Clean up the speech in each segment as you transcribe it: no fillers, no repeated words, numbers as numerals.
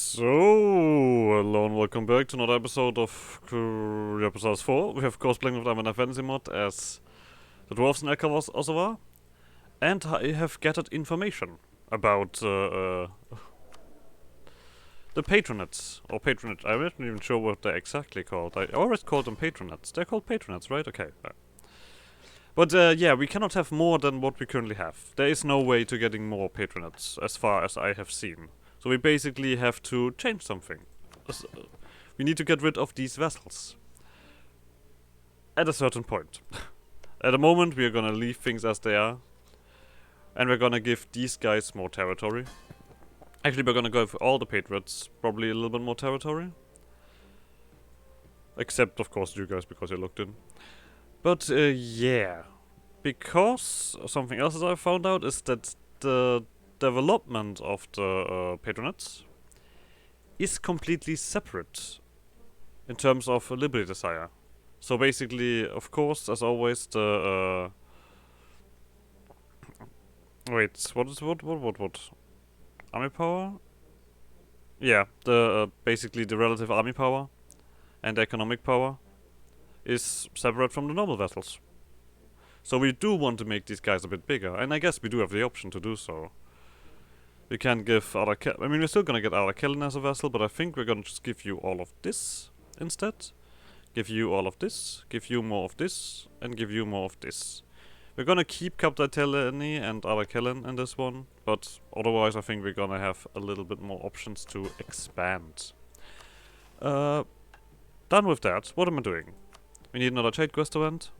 So, hello and welcome back to another episode of Verkal 4. We have of course playing with Anbennar fantasy mod as the Dwarves and Verkal Ozovar. And I have gathered information about the patronates. Or patronage. I'm not even sure what they're exactly called. I always call them patronates. They're called patronates, right? Okay. But yeah, we cannot have more than what we currently have. There is no way to getting more patronates, as far as I have seen. So we basically have to change something. We need to get rid of these vassals. At a certain point. At the moment we are gonna leave things as they are. And we're gonna give these guys more territory. Actually we're gonna go for all the patriots, probably a little bit more territory. Except of course you guys, because you looked in. But yeah. Because something else that I found out is that the development of the patronates is completely separate in terms of liberty desire. So basically, of course, as always, the wait, what? Army power? Yeah, the basically the relative army power and economic power is separate from the normal vassals. So we do want to make these guys a bit bigger, and I guess we do have the option to do so. We can give I mean, we're still gonna get Kellen as a vassal, but I think we're gonna just give you all of this instead. Give you all of this, give you more of this, and give you more of this. We're gonna keep Captain and Kellen in this one, but otherwise I think we're gonna have a little bit more options to expand. Done with that, what am I doing? We need another trade quest event,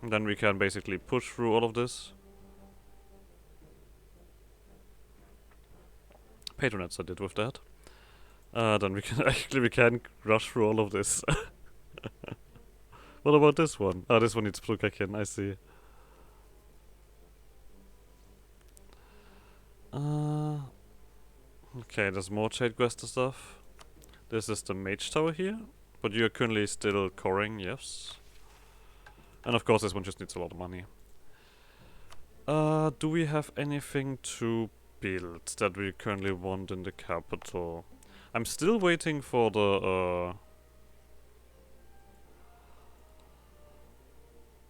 and then we can basically push through all of this. Patronates I did with that. Then we can rush through all of this. What about this one? Oh, this one needs Plukakin, I see. Okay, there's more trade quest stuff. This is the mage tower here, but you're currently still coring, yes. And of course this one just needs a lot of money. Do we have anything to build that we currently want in the capital? I'm still waiting for the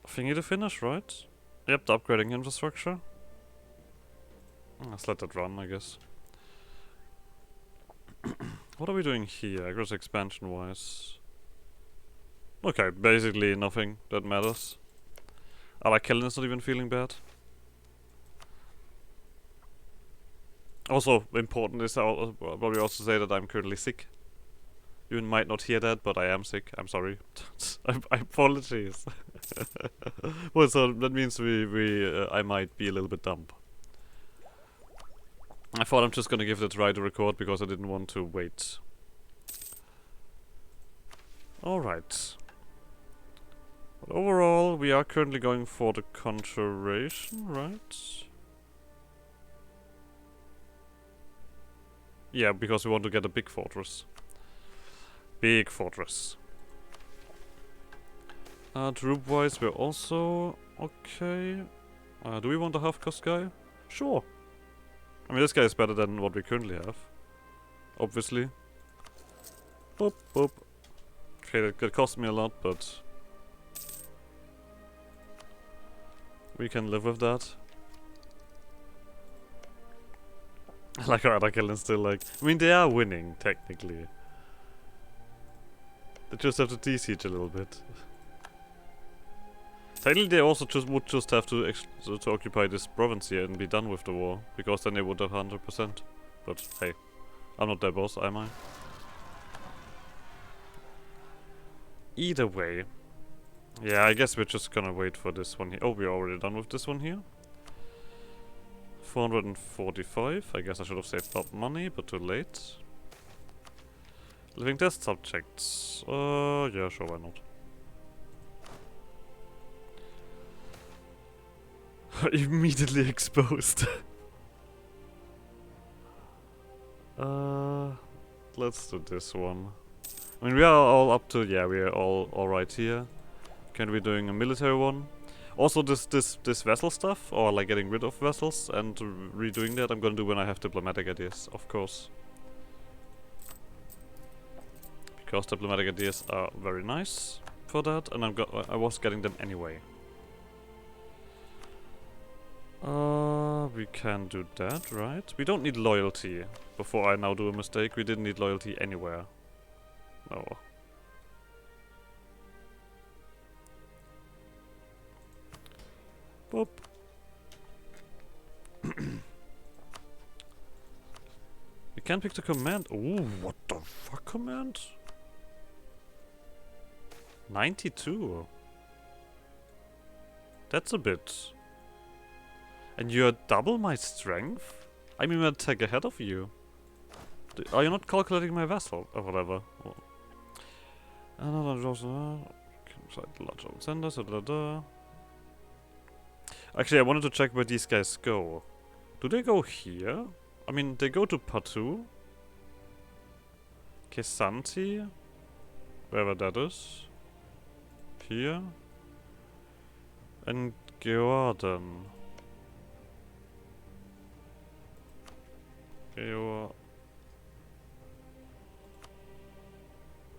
thingy to finish, right? Yep, the upgrading infrastructure. Let's let that run, I guess. What are we doing here, aggress expansion wise? Okay, basically nothing that matters. Kellen is not even feeling bad. Also, important is I'll probably also say that I'm currently sick. You might not hear that, but I am sick. I'm sorry. I apologize. Well, so that means I might be a little bit dumb. I thought I'm just gonna give it a try to record because I didn't want to wait. Alright. But overall, we are currently going for the conjuration, right? Yeah, because we want to get a big fortress. Big fortress. Troop-wise, we're also okay. Do we want a half-cost guy? Sure. I mean, this guy is better than what we currently have. Obviously. Boop, boop. Okay, that cost me a lot, but we can live with that. I like how Kellen's still like... I mean, they are winning, technically. They just have to de-siege a little bit. Technically, they also would just have to occupy this province here and be done with the war, because then they would have 100%. But hey, I'm not their boss, am I? Either way. Yeah, I guess we're just gonna wait for this one here. Oh, we're already done with this one here. 445. I guess I should have saved up money, but too late. Living test subjects. Yeah, sure, why not? Immediately exposed. Let's do this one. I mean, we are all up to... Yeah, we are all alright here. Can we doing a military one? Also, this vessel stuff, or like getting rid of vessels and redoing that, I'm gonna do when I have diplomatic ideas, of course. because diplomatic ideas are very nice for that, and I was getting them anyway. We can do that, right? We don't need loyalty. Before I now do a mistake, we didn't need loyalty anywhere. No. Boop. We can pick the command. Ooh, what the fuck command? 92. That's a bit. And you're double my strength? I mean, we'll take ahead of you. Are you not calculating my vassal? Or whatever. Another large senders. Actually, I wanted to check where these guys go. Do they go here? I mean, they go to Patu. Kesanti. Wherever that is. Here. And Georden.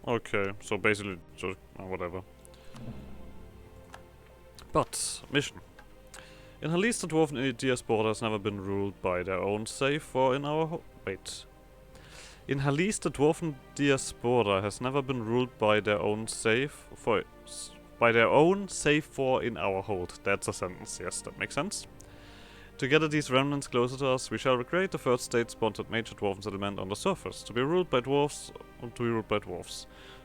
Okay, so basically just whatever. But, mission. In Halys, the Dwarven diaspora has never been ruled by their own save for in our In Halys, the Dwarven diaspora has never been ruled by their own save for in our hold. That's a sentence, yes, that makes sense. To gather these remnants closer to us, we shall recreate the first state-sponsored major dwarven settlement on the surface, to be ruled by dwarves.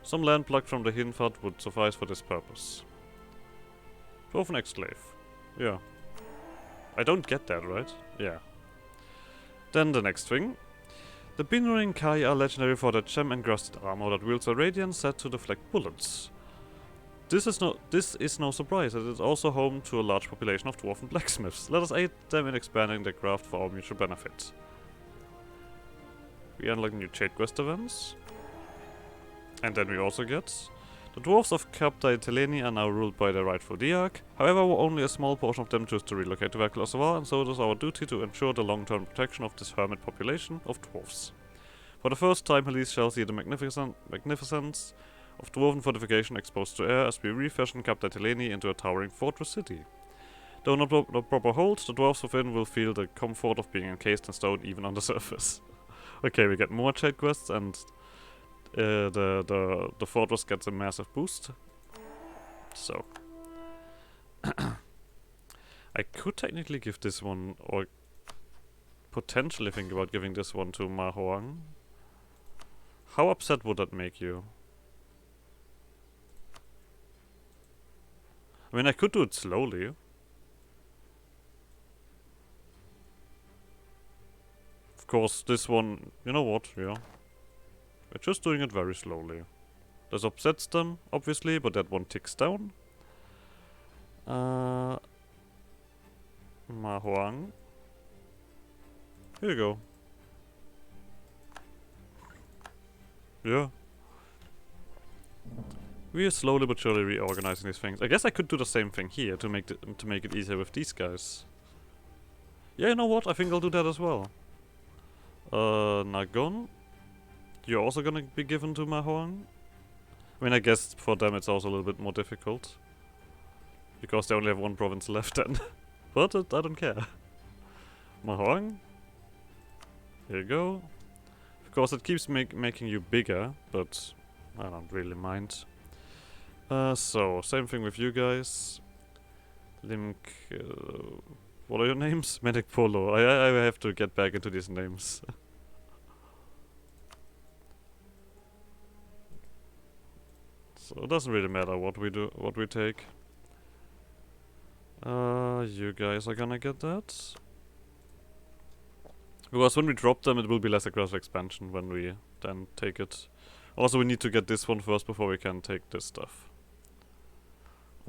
Some land plucked from the Hinfart would suffice for this purpose. Dwarven exclave. Yeah. I don't get that, right? Yeah. Then the next thing. The Binring Kai are legendary for their gem-encrusted armor that wields a radiance set to deflect bullets. This is no surprise, as it is also home to a large population of dwarven blacksmiths. Let us aid them in expanding their craft for our mutual benefit. We unlock new trade quest events. And then we also get... The dwarves of Capta Teleni are now ruled by their rightful Diarch. However, only a small portion of them choose to relocate to Verkal Ozovar, and so it is our duty to ensure the long-term protection of this hermit population of dwarves. For the first time, Halys shall see the magnificence of Dwarven Fortification exposed to air as we refashion Capta Teleni into a towering fortress city. Though not proper hold, the dwarves within will feel the comfort of being encased in stone even on the surface. Okay, we get more trade quests, and the fortress gets a massive boost. So I could technically give this one, or potentially think about giving this one to Ma Huang. How upset would that make you? I mean, I could do it slowly. Of course, this one, you know what, yeah. We're just doing it very slowly. This upsets them, obviously, but that one ticks down. Ma Huang. Here you go. Yeah. We are slowly but surely reorganizing these things. I guess I could do the same thing here to make it easier with these guys. Yeah, you know what? I think I'll do that as well. Nagon. You're also gonna be given to Ma Huang? I mean, I guess for them it's also a little bit more difficult. Because they only have one province left then. But I don't care. Ma Huang. Here you go. Of course it keeps making you bigger, but I don't really mind. So, same thing with you guys. Limk... what are your names? Medic Polo. I have to get back into these names. So it doesn't really matter what we take. You guys are gonna get that. Because when we drop them, it will be less aggressive expansion when we then take it. Also, we need to get this one first before we can take this stuff.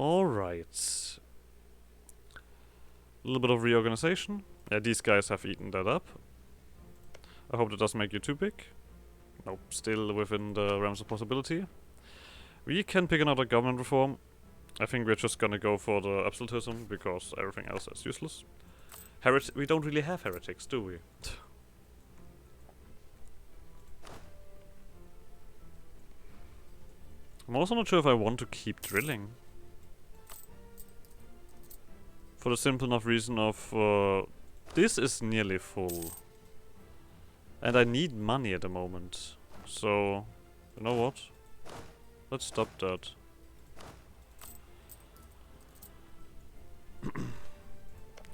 Alright. A little bit of reorganization. Yeah, these guys have eaten that up. I hope that doesn't make you too big. Nope, still within the realms of possibility. We can pick another government reform. I think we're just gonna go for the absolutism, because everything else is useless. We don't really have heretics, do we? I'm also not sure if I want to keep drilling. For the simple enough reason of this is nearly full. And I need money at the moment. So, you know what? Let's stop that.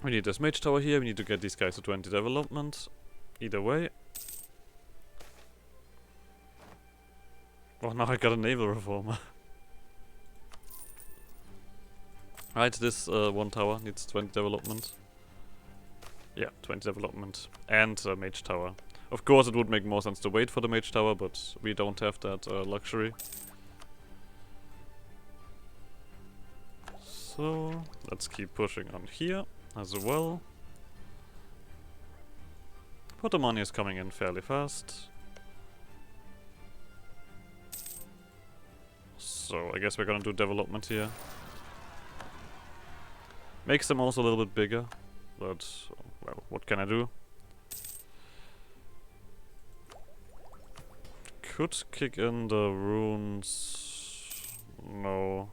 We need this mage tower here, we need to get these guys to 20 development. Either way. Oh, now I got a naval reformer. Right, this one tower needs 20 development. Yeah, 20 development. And a mage tower. Of course it would make more sense to wait for the mage tower, but we don't have that luxury. So, let's keep pushing on here as well. But the money is coming in fairly fast. So, I guess we're gonna do development here. Makes them also a little bit bigger. But, well, what can I do? Could kick in the runes. No.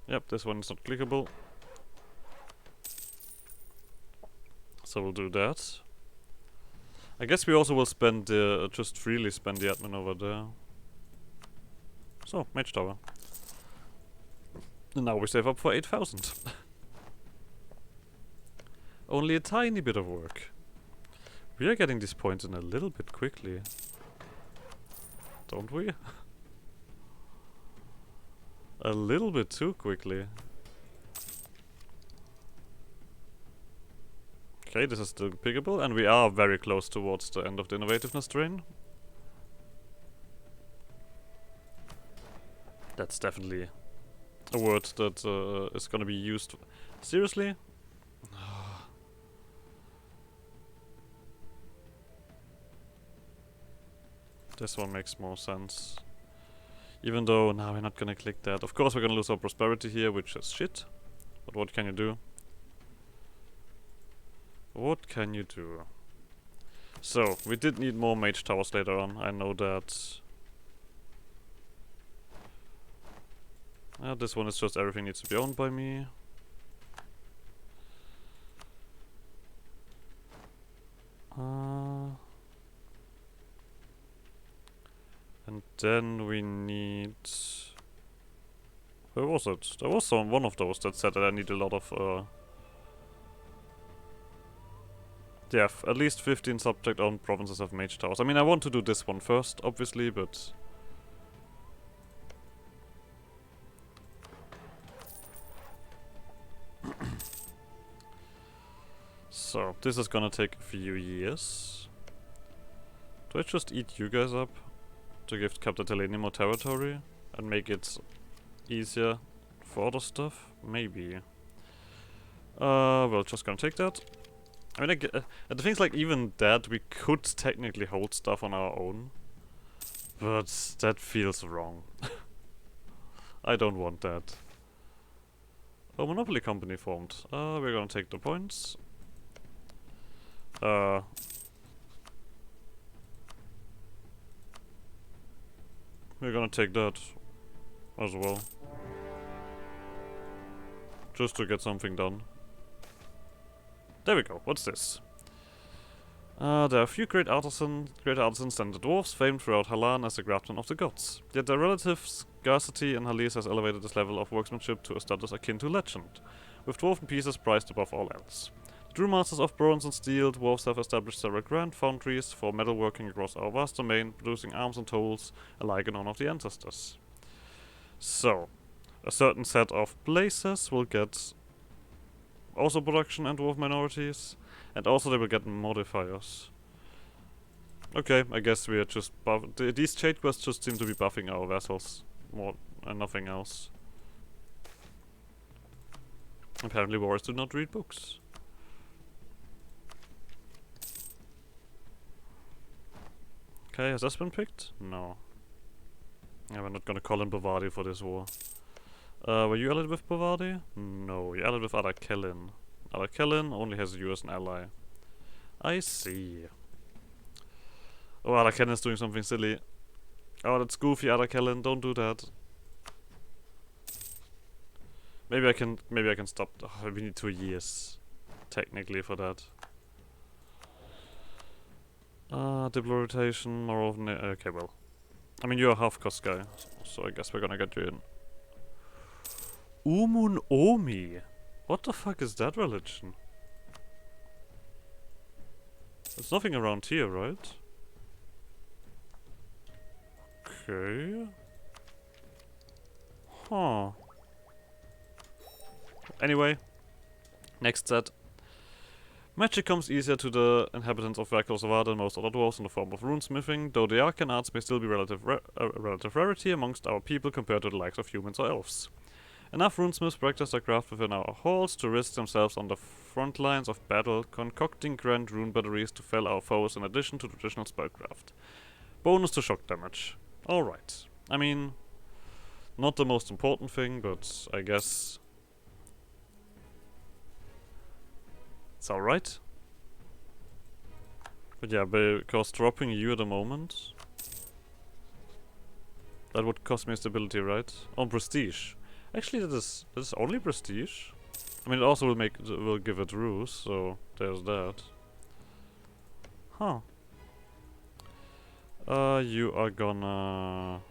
Yep, this one is not clickable. So we'll do that. I guess we also will spend the just freely spend the admin over there. So, mage tower. And now we save up for 8,000. Only a tiny bit of work. We are getting these points in a little bit quickly. Don't we? A little bit too quickly. Okay, this is still pickable, and we are very close towards the end of the innovativeness drain. That's definitely a word that is gonna be used seriously. This one makes more sense. Even though now we're not gonna click that. Of course we're gonna lose our prosperity here, which is shit. But what can you do? What can you do? So, we did need more mage towers later on, I know that. This one is just everything needs to be owned by me. And then we need... Where was it? There was one of those that said that I need a lot of... Yeah, at least 15 subject-owned provinces have mage towers. I mean, I want to do this one first, obviously, but... So, this is gonna take a few years. Do I just eat you guys up? To give Capitolini more territory? And make it easier for other stuff? Maybe. Well, just gonna take that. I mean, the thing's like, even that, we could technically hold stuff on our own. But that feels wrong. I don't want that. Oh, Monopoly Company formed. We're gonna take the points. We're gonna take that as well. Just to get something done. There we go. What's this? There are a few greater artisans than the dwarves, famed throughout Halan as the craftsmen of the gods. Yet their relative scarcity in Halis has elevated this level of workmanship to a status akin to legend, with dwarven pieces prized above all else. The true masters of bronze and steel, dwarves have established several grand foundries for metalworking across our vast domain, producing arms and tools alike in honor of the ancestors. So, a certain set of places will get also production and dwarf minorities, and also they will get modifiers. Okay, I guess we are just these trade quests just seem to be buffing our vassals more and nothing else. Apparently warriors do not read books. Okay, has this been picked? No. Yeah, we're not gonna call in Bavardi for this war. Were you allied with Bavardi? No, you're allied with Adakellin. Adakellin only has you as an ally. I see. Oh, Adakellin is doing something silly. Oh, that's goofy, Arakellen. Don't do that. Maybe I can stop. Oh, we need 2 years, technically, for that. Diplo rotation, more often. Okay, well. I mean, you're a half-cost guy, so I guess we're gonna get you in. Umun Omi? What the fuck is that religion? There's nothing around here, right? Okay. Huh. Anyway, next set. Magic comes easier to the inhabitants of Verkal Ozovar than most other dwarves in the form of runesmithing, though the arcane arts may still be relative rarity amongst our people compared to the likes of humans or elves. Enough runesmiths practice their craft within our halls to risk themselves on the front lines of battle, concocting grand rune batteries to fell our foes in addition to traditional spellcraft. Bonus to shock damage. Alright. I mean, not the most important thing, but I guess it's alright. But yeah, because dropping you at the moment, that would cost me stability, right? On prestige. Actually, that is only prestige. I mean, it also will give it ruse, so there's that. Huh. You are gonna.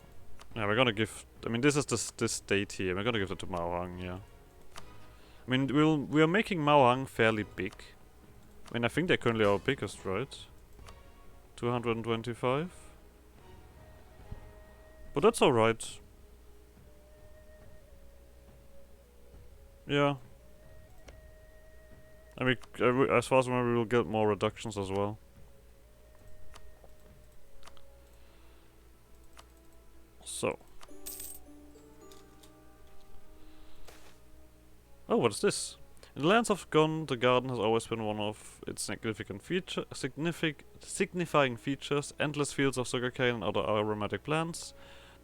Yeah, we're gonna give. I mean, this is this state here. We're gonna give it to Maohang, yeah. I mean, we are making Maohang fairly big. I mean, I think they're currently our biggest, right? 225. But that's alright. Yeah. I mean, as far as I remember, we will get more reductions as well. So. Oh, what is this? In the lands of Gon, the garden has always been one of its signifying features. Endless fields of sugarcane and other aromatic plants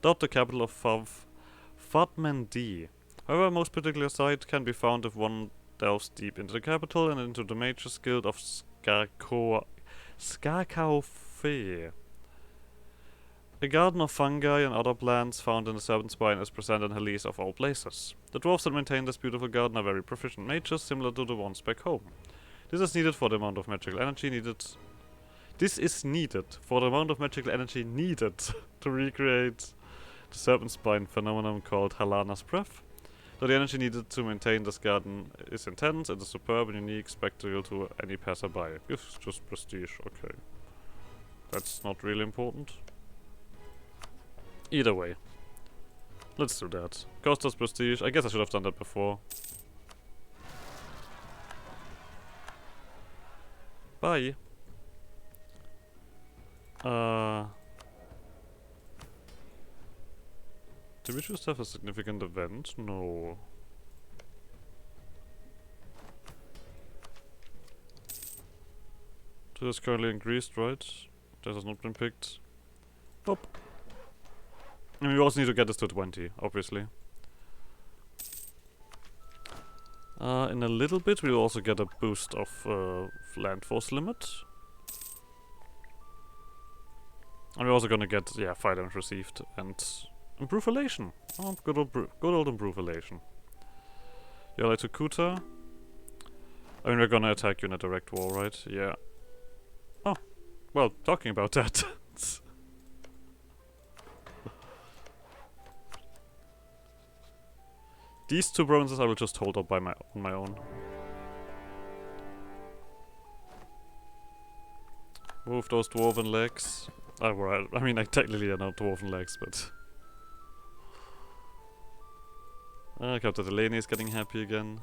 dot the capital of Fatmendi. However, a most particular sight can be found if one delves deep into the capital and into the Mage's Guild of Skarkaofe. A garden of fungi and other plants found in the Seventh Spine is present in Helise of all places. The dwarves that maintain this beautiful garden are very proficient mages, similar to the ones back home. This is needed for the amount of magical energy needed. This is needed for the amount of magical energy needed to recreate the Serpent Spine phenomenon called Halana's Breath. Though the energy needed to maintain this garden is intense, it is superb and unique spectacle to any passerby. It's just prestige, okay. That's not really important. Either way. Let's do that. Cost us prestige. I guess I should have done that before. Bye. Did we just have a significant event? No. This is currently increased, right? This has not been picked. Boop. I mean, we also need to get this to 20, obviously. In a little bit, we'll also get a boost of land force limit. And we're also gonna get, yeah, fire damage received and improve elation. Oh, good old improve elation. You're like to Kuta. I mean, we're gonna attack you in a direct war, right? Yeah. Oh, well, talking about that. These 2 provinces I will just hold up on my own. Move those dwarven legs. Oh, right. I mean, technically they're not dwarven legs, but... Captain Delaney is getting happy again.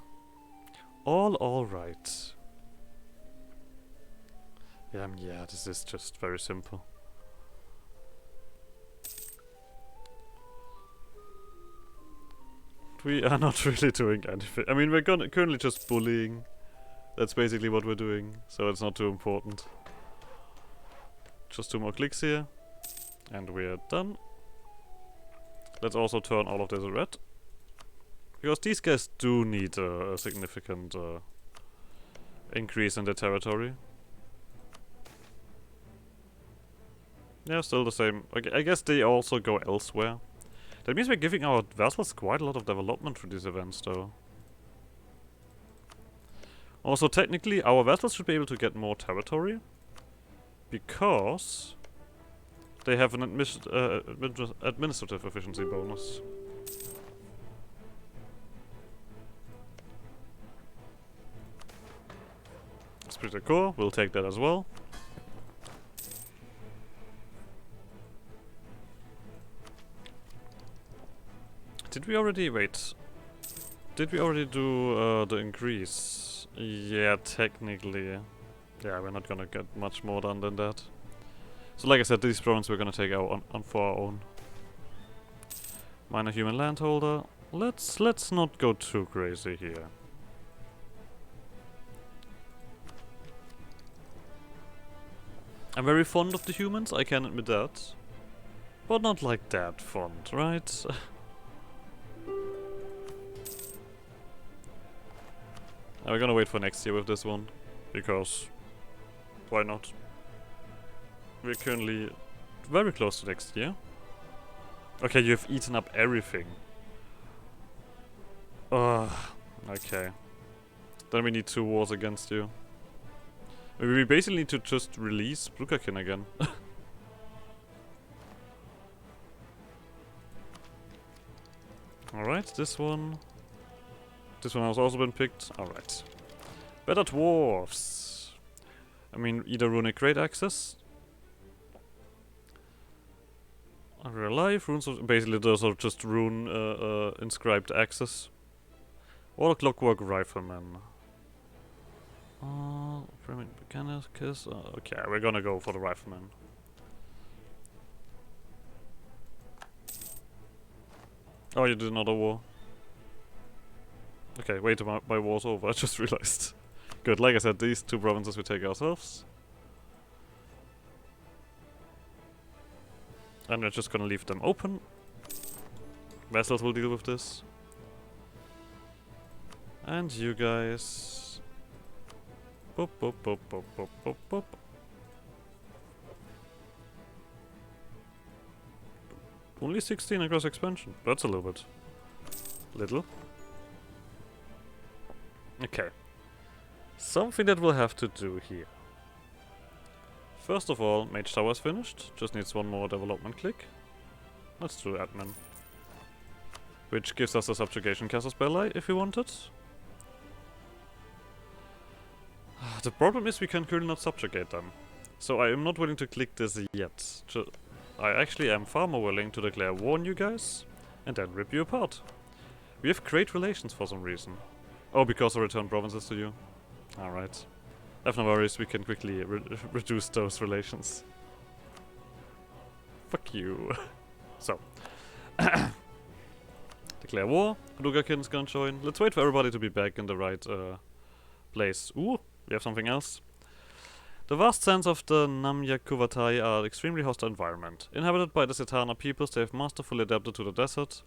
All alright. Yeah, this is just very simple. We are not really doing anything. I mean, we're currently just bullying. That's basically what we're doing, so it's not too important. Just 2 more clicks here, and we're done. Let's also turn all of this red. Because these guys do need a significant increase in their territory. Yeah, still the same. Okay, I guess they also go elsewhere. That means we're giving our vassals quite a lot of development through these events, though. Also, technically, our vassals should be able to get more territory. Because they have an administrative efficiency bonus. That's pretty cool. We'll take that as well. Did we already... wait. Did we already do the increase? Yeah, technically. Yeah, we're not gonna get much more done than that. So like I said, these provinces we're gonna take out on for our own. Minor human landholder. Let's not go too crazy here. I'm very fond of the humans, I can admit that. But not like that fond, right? And we're gonna wait for next year with this one. Because... why not? We're currently very close to next year. Okay, you've eaten up everything. Ugh. Okay. Then we need 2 wars against you. We basically need to just release Brukakin again. Alright, this one. This one has also been picked. Alright. Better dwarves. I mean, either runic great access. Real life, runes of basically those are just rune inscribed access. Or clockwork rifleman. Mechanicus. Okay, we're gonna go for the rifleman. Oh, you did another war. Okay, wait, my war's over, I just realized. Good, like I said, these 2 provinces we take ourselves. And we're just gonna leave them open. Vassals will deal with this. And you guys... boop, boop, boop, boop, boop, boop, boop. Only 16 across expansion. That's a little bit. Little. Okay. Something that we'll have to do here. First of all, Mage Tower is finished. Just needs 1 more development click. Let's do admin. Which gives us a subjugation castle spell if we want it. The problem is we can currently not subjugate them. So I am not willing to click this yet. I actually am far more willing to declare war on you guys and then rip you apart. We have great relations for some reason. Oh, because I return provinces to you. Alright. Have no worries, we can quickly reduce those relations. Fuck you. So. Declare war. Rugakin's gonna join. Let's wait for everybody to be back in the right place. Ooh, we have something else. The vast sands of the Namya Kuvatai are an extremely hostile environment. Inhabited by the Setana peoples, they have masterfully adapted to the desert.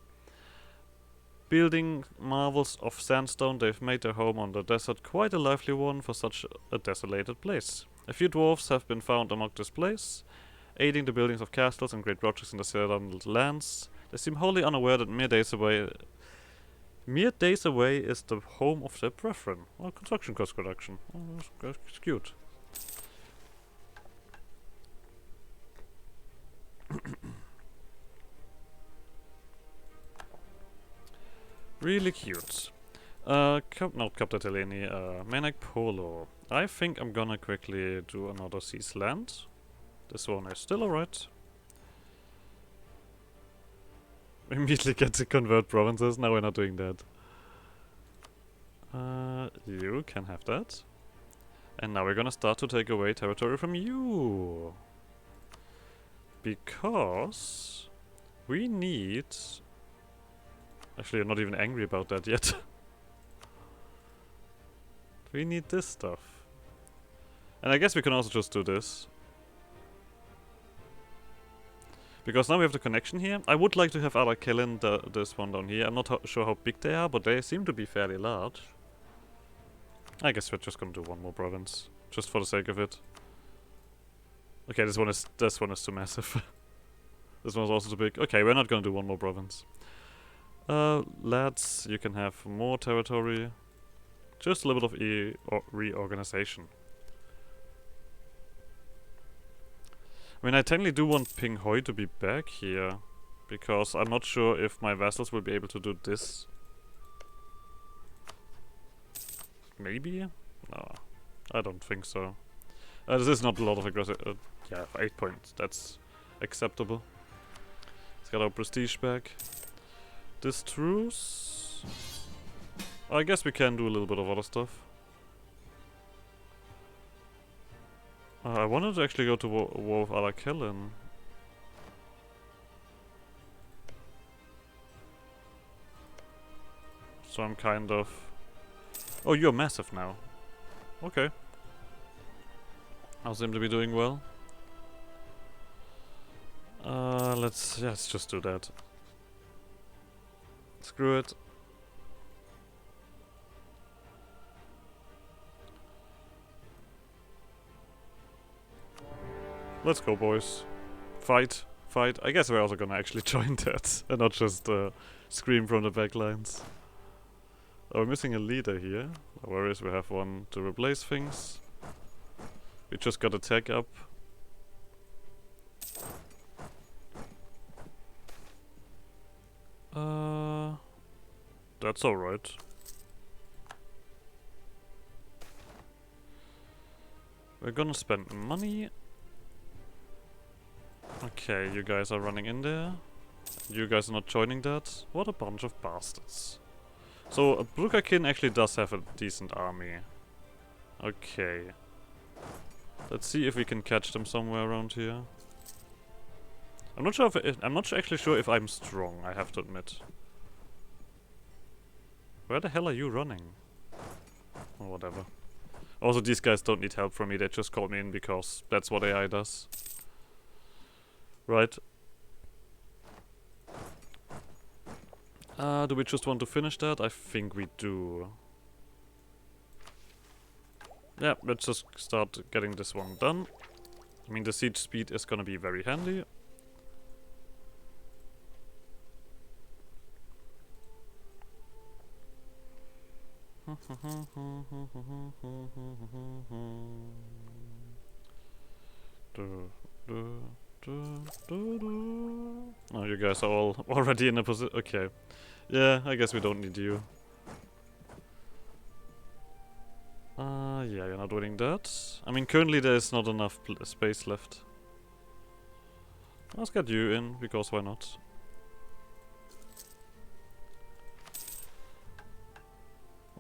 Building marvels of sandstone, they've made their home on the desert quite a lively one for such a desolated place. A few dwarves have been found among this place, aiding the buildings of castles and great projects in the southern lands. They seem wholly unaware that mere days away is the home of their brethren. Well, construction cost reduction. Oh, that's cute. Really cute. Not Captatelini, Manic Polo. I think I'm gonna quickly do another Seas Land. This one is still alright. Immediately get to convert provinces, now we're not doing that. You can have that. And now we're gonna start to take away territory from you. Because we need... Actually, I'm not even angry about that yet. We need this stuff. And I guess we can also just do this. Because now we have the connection here. I would like to have other killing this one down here. I'm not sure how big they are, but they seem to be fairly large. I guess we're just gonna do 1 more province. Just for the sake of it. Okay, this one is too massive. This one's also too big. Okay, we're not gonna do one more province. Lads, you can have more territory. Just a little bit of reorganization. I mean, I technically do want Ping Hoi to be back here, because I'm not sure if my vassals will be able to do this. Maybe? No, I don't think so. This is not a lot of aggressive. Yeah, 8 points. That's acceptable. Let's get our prestige back. This truce. I guess we can do a little bit of other stuff. I wanted to actually go to war with Alakellen. So I'm kind of... Oh, you're massive now. Okay. I seem to be doing well. Let's just do that. Screw it. Let's go, boys. Fight. Fight. I guess we're also gonna actually join that and not just scream from the back lines. Oh, we're missing a leader here. No worries, we have one to replace things. We just got a tech up. That's alright. We're gonna spend money. Okay, you guys are running in there. You guys are not joining that. What a bunch of bastards. So, Brukakin actually does have a decent army. Okay. Let's see if we can catch them somewhere around here. I'm not sure if I'm not actually sure if I'm strong, I have to admit. Where the hell are you running? Or whatever. Also, these guys don't need help from me, they just called me in because that's what AI does. Right. Do we just want to finish that? I think we do. Yeah, let's just start getting this one done. I mean, the siege speed is gonna be very handy. Oh, you guys are all already in a position. Okay. Yeah, I guess we don't need you. Yeah, you're not winning that. I mean, currently there's not enough space left. Let's get you in, because why not?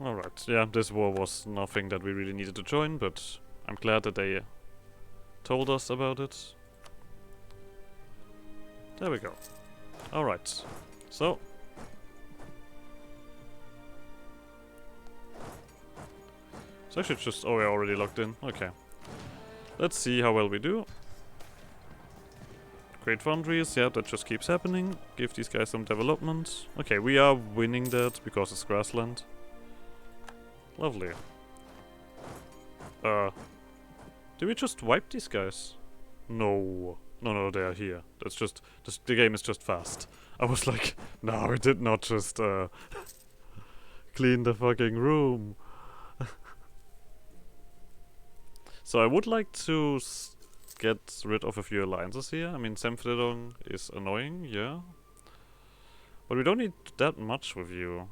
Alright, yeah, this war was nothing that we really needed to join, but I'm glad that they told us about it. There we go. Alright, so... It's actually just... Oh, we're already locked in. Okay. Let's see how well we do. Great foundries, yeah, that just keeps happening. Give these guys some development. Okay, we are winning that because it's grassland. Lovely. Did we just wipe these guys? No. No, they are here. That's just... the game is just fast. I was like, no, it did not just, clean the fucking room. So I would like to get rid of a few alliances here. I mean, Semfredong is annoying, yeah. But we don't need that much with you.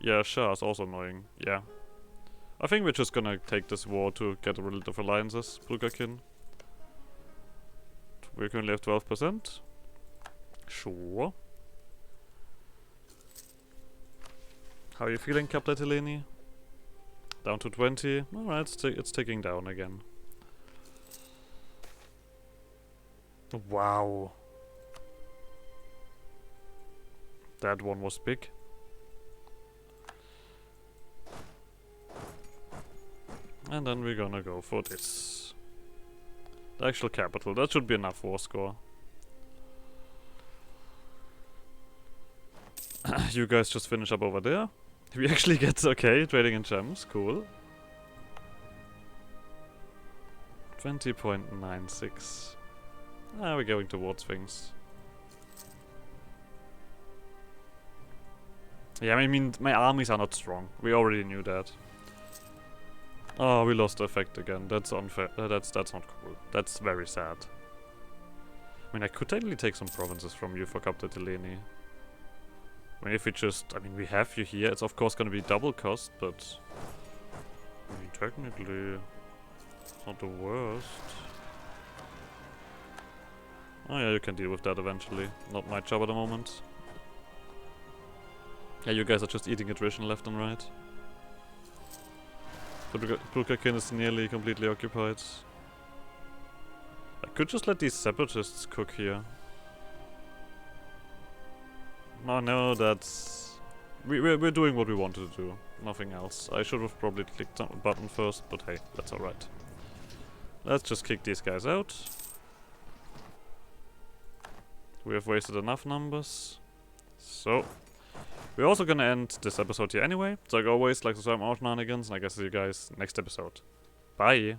Yeah, Shah is also annoying, yeah. I think we're just gonna take this war to get rid of alliances, Brukakin. We currently have 12%. Sure. How are you feeling, Capletileni? Down to 20. Alright, it's ticking down again. Wow. That one was big. And then we're gonna go for this. The actual capital. That should be enough war score. You guys just finish up over there. We actually get, okay, trading in gems. Cool. 20.96. Ah, we're going towards things. Yeah, I mean, my armies are not strong. We already knew that. Oh, we lost the effect again. That's unfair. That's not cool. That's very sad. I mean, I could technically take some provinces from you for Captatileni. I mean, if we just... I mean, we have you here. It's of course gonna be double cost, but... I mean, technically... It's not the worst. Oh yeah, you can deal with that eventually. Not my job at the moment. Yeah, you guys are just eating attrition left and right. The Brukakin is nearly completely occupied. I could just let these separatists cook here. Oh no, that's... We're doing what we wanted to do. Nothing else. I should have probably clicked on the button first, but hey, that's alright. Let's just kick these guys out. We have wasted enough numbers. So... We're also gonna end this episode here anyway. So like always, like subscribe more shenanigans, and I guess see you guys next episode. Bye!